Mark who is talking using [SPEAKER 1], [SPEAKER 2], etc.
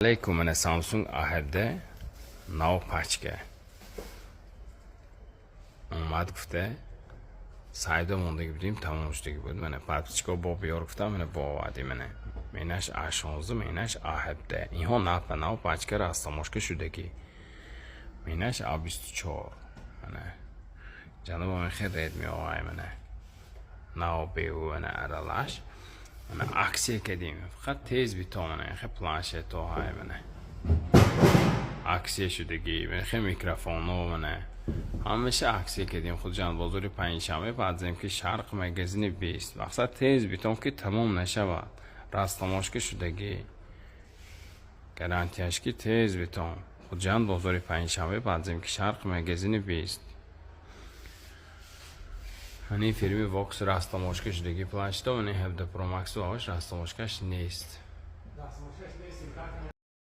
[SPEAKER 1] Alaikum, من سامسونگ آهرده ناو پچکه اومد گفته سایده موندگی بودیم تمام شدگی بود منه پچکا با بیار گفتم منه با وعدی منه مینش آشانزه مینش آهرده اینها ناپه ناو پچکه راستاموشکه شدگی مینش آ24 منه جانب من خیلی رید می آوای منه ناو بیو منه ارلاش منه aksiye kediyim. Fakat tez bir tonuna, hem planşet o hay bana. Aksiye şudagi, hem mikrofonu bana. همیشه aksiye kediyim. خود جان بزرگ پنجشنبه بعدیم که شرق مگزینی 20. مقصد تیز بیتون که تمام نشود. راستماش که شدگی. گارانتیش که تیز بیتون. خود جان بزرگ پنجشنبه بعدیم که شرق مگزینی 20. hani firmy Vox rastamoshka shudagi plashda uni 17 Pro Max va rastamoshkash نیست.